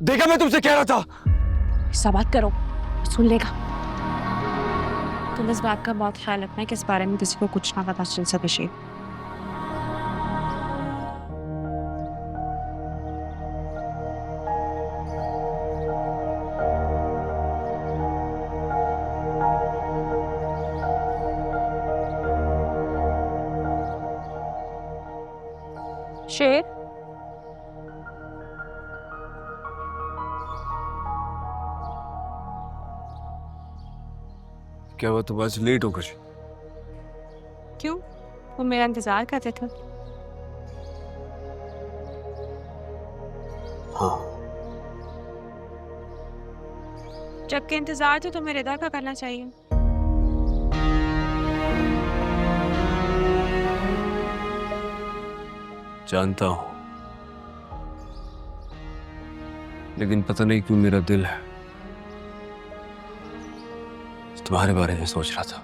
देखा, मैं तुमसे कह रहा था। ऐसा बात करो, सुन लेगा। तुम इस बात का बहुत ख्याल रखना है कि इस बारे में किसी को कुछ ना पता चल सके शेर। शेर, क्या हुआ, तुम आज लेट हो कुछ? क्यों? वो मेरा इंतजार करते थे। हाँ। जबकि इंतजार तो तुम्हें रिदा का करना चाहिए। जानता हूं, लेकिन पता नहीं क्यों मेरा दिल है तुम्हारे बारे में सोच रहा था।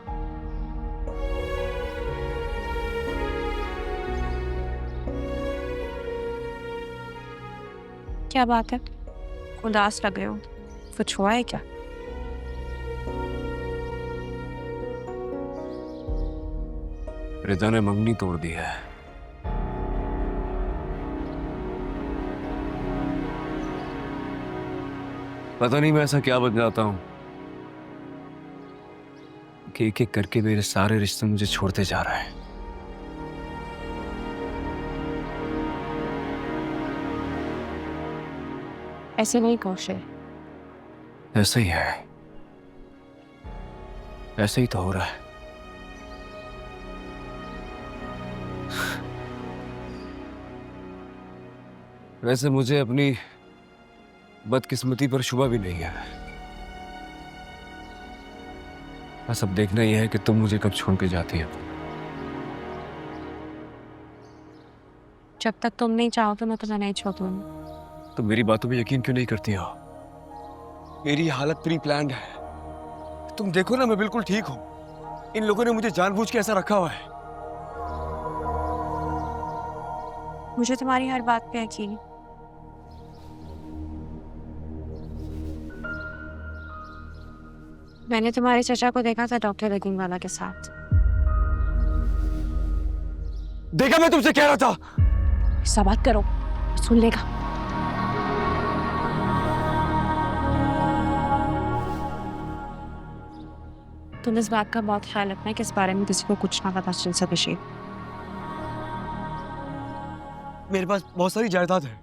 क्या बात है, उदास लग रहे हो? कुछ हुआ है क्या? रिदा ने मंगनी तोड़ दी है। पता नहीं मैं ऐसा क्या बन जाता हूं कि एक एक करके मेरे सारे रिश्ते मुझे छोड़ते जा रहे हैं। ऐसे नहीं कौशल। ऐसा ही है, ऐसे ही तो हो रहा है। वैसे मुझे अपनी बदकिस्मती पर शुबा भी नहीं है। बस अब देखना यह है कि तुम मुझे कब छोड़ के जाती हो। जब तक तुम नहीं चाहो तो मैं तुम्हें नहीं छोड़ूंगी। तुम मेरी बातों में यकीन क्यों नहीं करती हो? मेरी हालत प्री प्लान्ड है। तुम देखो ना, मैं बिल्कुल ठीक हूं। इन लोगों ने मुझे जानबूझ के ऐसा रखा हुआ है। मुझे तुम्हारी हर बात पे यकीन है। मैंने तुम्हारे चचा को देखा था डॉक्टर रगीमवाला के साथ। देखा, मैं तुमसे कह रहा था। ऐसा बात करो, सुन लेगा। तुम इस बात का बहुत ख्याल रखना है कि इस बारे में किसी को कुछ ना पता चल सके शेर। मेरे पास बहुत सारी जायदाद है।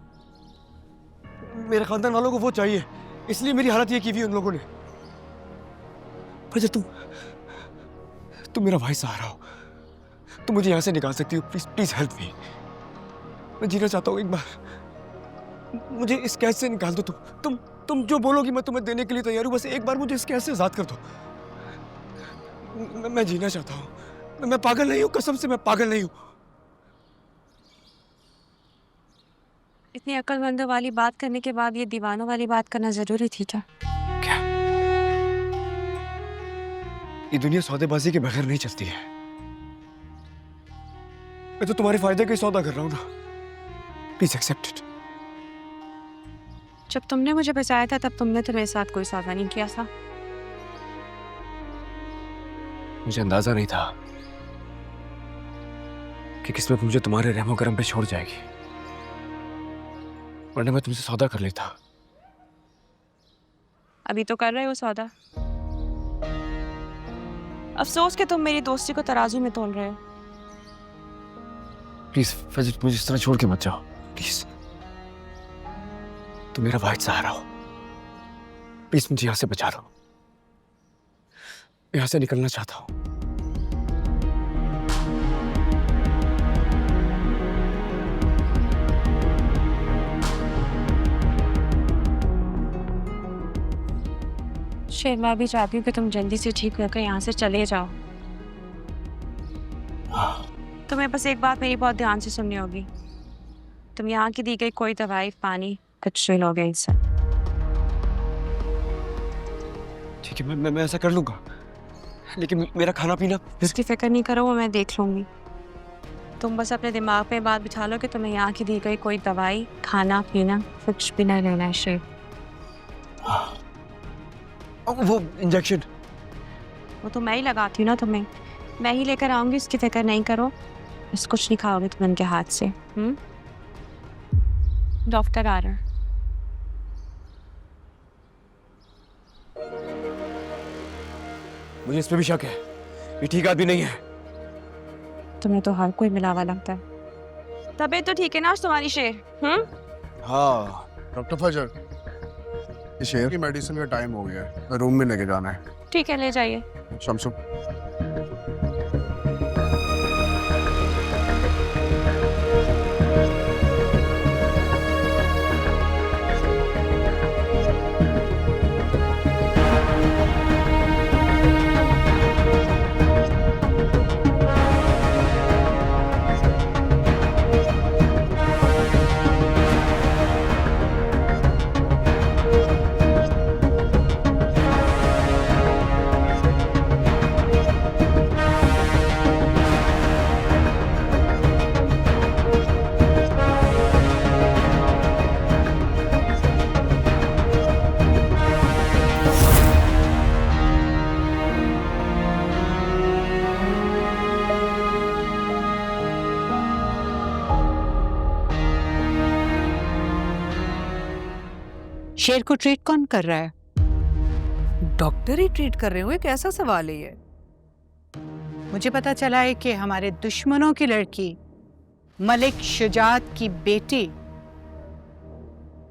मेरे खानदान वालों को वो चाहिए, इसलिए मेरी हालत ये की हुई उन लोगों ने। पर जब तुम मेरा भाई सहारा हो, तुम मुझे यहां से निकाल सकती हो। Please please help me. मैं जीना चाहता हूँ एक बार। मुझे इस कैद से निकाल दो। तुम जो बोलोगी मैं तुम्हें देने के लिए तैयार हूँ। बस एक बार मुझे इस कैद से आजाद कर दो। मैं जीना चाहता हूँ। मैं पागल नहीं हूँ, कसम से मैं पागल नहीं हूँ। इतनी अक्लमंदों वाली बात करने के बाद ये दीवानों वाली बात करना जरूरी थी क्या? क्या? ये दुनिया सौदेबाजी के बगैर नहीं चलती है। मैं तो तुम्हारे फायदे का ही सौदा कर रहा हूँ ना। Please accept it. जब तुमने मुझे बचाया था तब तुमने तो मेरे साथ कोई सौदा नहीं किया था। मुझे अंदाजा नहीं था कि किस्मत मुझे तुम्हारे रहमो करम पे छोड़ जाएगी, वरना मैं तुमसे सौदा कर लेता। अभी तो कर रहे हो सौदा। अफसोस कि तुम मेरी दोस्ती को तराजू में तोल रहे हो। प्लीज फजल, मुझे इस तरह छोड़ के मत जाओ प्लीज। तुम मेरा वाहिद सहारा हो। प्लीज मुझे यहां से बचा लो। मैं यहां से निकलना चाहता हूं। शेर, मैं भी चाहती हूँ कि तुम जल्दी से ठीक होकर यहाँ से चले जाओ। तुम्हें बस एक बात मेरी बहुत ध्यान से सुननी होगी। तुम यहाँ की दी गई कोई दवाई, पानी कुछ भी लोगे इनसे। ठीक है, मैं ऐसा कर लूंगा, लेकिन मेरा खाना पीना इसकी फिक्र नहीं करो, वो मैं देख लूंगी। तुम बस अपने दिमाग पे बात बिठा लो कि तुम्हें यहाँ की दी गई कोई दवाई, खाना पीना कुछ भी नहीं लेना है शेर। वो इंजेक्शन वो तो मैं ही लगाती हूँ ना तुम्हें, मैं ही लेकर आऊंगी, इसकी फिक्र नहीं करो। बस कुछ नहीं खाओगे तुम इनके हाथ से। डॉक्टर आ रहा है। मुझे इस पे भी शक है, ये ठीक आदमी नहीं है। तुम्हें तो हर कोई मिला हुआ लगता है। तबीयत तो ठीक है ना आज तुम्हारी शेर? हाँ डॉक्टर फजर, इस शेर की मेडिसिन का टाइम हो गया है, रूम में लेके जाना है। ठीक है, ले जाइए। शमसू, शेर को ट्रीट कौन कर रहा है? डॉक्टर ही ट्रीट कर रहे हो, एक ऐसा सवाल है ये। मुझे पता चला है कि हमारे दुश्मनों की लड़की मलिक शुजात की बेटी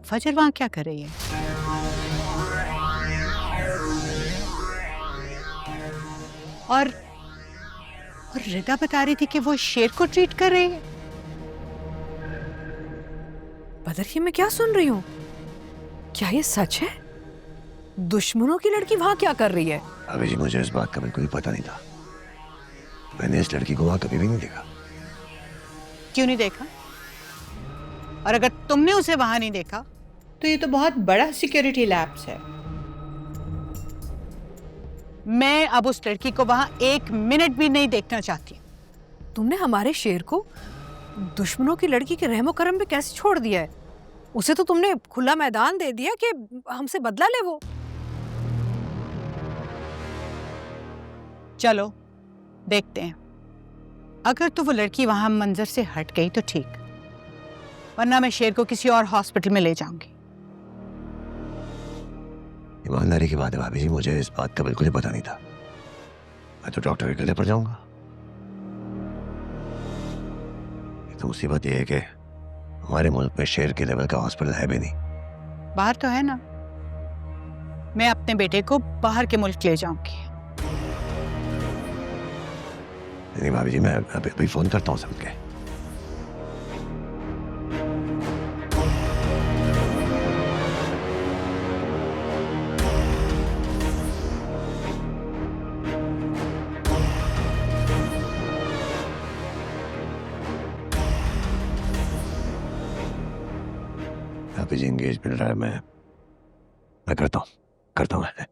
फजर वहां क्या कर रही है? और रिदा बता रही थी कि वो शेर को ट्रीट कर रही है। बदर, ये मैं क्या सुन रही हूँ? क्या ये सच है? दुश्मनों की लड़की वहां क्या कर रही है? अभी जी मुझे इस बात का बिल्कुल ही पता नहीं था। मैंने इस लड़की को वहां कभी भी नहीं देखा। क्यों नहीं देखा? और अगर तुमने उसे वहां नहीं देखा तो ये तो बहुत बड़ा सिक्योरिटी लैप्स है। मैं अब उस लड़की को वहां 1 मिनट भी नहीं देखना चाहती। तुमने हमारे शेर को दुश्मनों की लड़की के रहमो करम पे कैसे छोड़ दिया है? उसे तो तुमने खुला मैदान दे दिया कि हमसे बदला ले वो। चलो देखते हैं, अगर तो वो लड़की वहां मंजर से हट गई तो ठीक, वरना मैं शेर को किसी और हॉस्पिटल में ले जाऊंगी। ईमानदारी की बात है भाभी जी, मुझे इस बात का बिल्कुल ही पता नहीं था। मैं तो डॉक्टर के गले पड़ जाऊंगा। तो मुसीबत यह है कि हमारे मुल्क में शेर के लेवल का हॉस्पिटल है भी नहीं। बाहर तो है ना, मैं अपने बेटे को बाहर के मुल्क ले जाऊंगी। नहीं भाभी जी, मैं अभी फोन करता हूँ सबके। भाभी जी एंगेज मिल रहा है, मैं करता हूँ मैं।